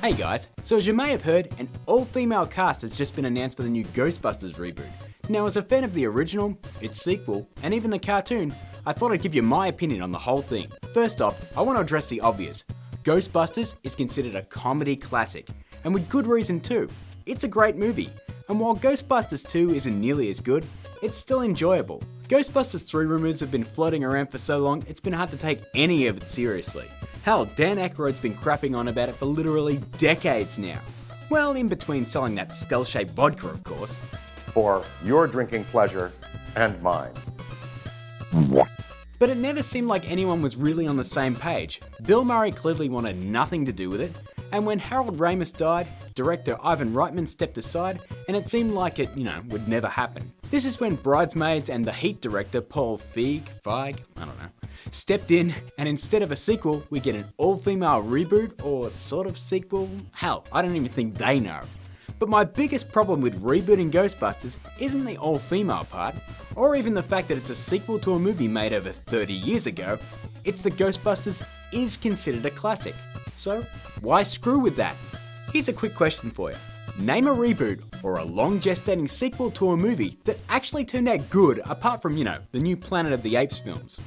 Hey guys, so as you may have heard, an all-female cast has just been announced for the new Ghostbusters reboot. Now as a fan of the original, its sequel, and even the cartoon, I thought I'd give you my opinion on the whole thing. First off, I want to address the obvious. Ghostbusters is considered a comedy classic, and with good reason too. It's a great movie, and while Ghostbusters 2 isn't nearly as good, it's still enjoyable. Ghostbusters 3 rumours have been floating around for so long, it's been hard to take any of it seriously. Hell, Dan Aykroyd's been crapping on about it for literally decades now. Well, in between selling that skull-shaped vodka, of course. For your drinking pleasure and mine. But it never seemed like anyone was really on the same page. Bill Murray clearly wanted nothing to do with it, and when Harold Ramis died, director Ivan Reitman stepped aside, and it seemed like it, would never happen. This is when Bridesmaids and the Heat director Paul Feig, stepped in, and instead of a sequel, we get an all-female reboot, or sort of sequel. Hell, I don't even think they know. But my biggest problem with rebooting Ghostbusters isn't the all-female part, or even the fact that it's a sequel to a movie made over 30 years ago. It's that Ghostbusters is considered a classic. So, why screw with that? Here's a quick question for you. Name a reboot or a long gestating sequel to a movie that actually turned out good apart from, the new Planet of the Apes films.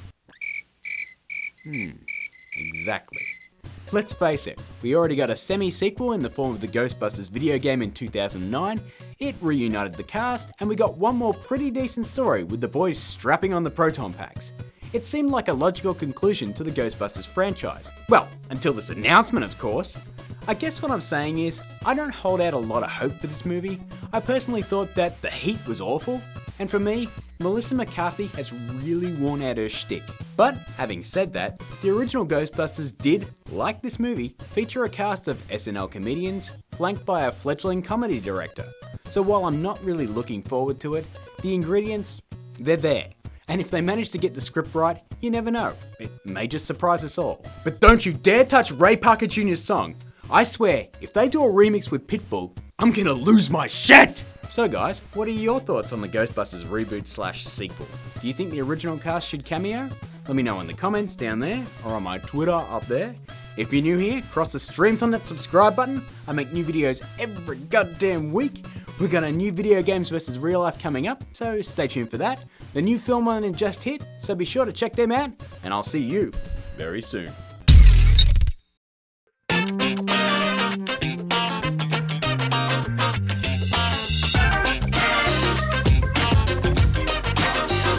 Exactly. Let's face it, we already got a semi-sequel in the form of the Ghostbusters video game in 2009, it reunited the cast, and we got one more pretty decent story with the boys strapping on the proton packs. It seemed like a logical conclusion to the Ghostbusters franchise. Well, until this announcement, of course. I guess what I'm saying is, I don't hold out a lot of hope for this movie. I personally thought that The Heat was awful, and for me, Melissa McCarthy has really worn out her shtick. But having said that, the original Ghostbusters did, like this movie, feature a cast of SNL comedians, flanked by a fledgling comedy director. So while I'm not really looking forward to it, the ingredients, they're there. And if they manage to get the script right, you never know. It may just surprise us all. But don't you dare touch Ray Parker Jr.'s song. I swear, if they do a remix with Pitbull, I'm gonna lose my shit! So guys, what are your thoughts on the Ghostbusters reboot/sequel? Do you think the original cast should cameo? Let me know in the comments down there, or on my Twitter up there. If you're new here, cross the streams on that subscribe button. I make new videos every goddamn week. We've got a new video games versus real life coming up, so stay tuned for that. The new film on it just hit, so be sure to check them out, and I'll see you very soon.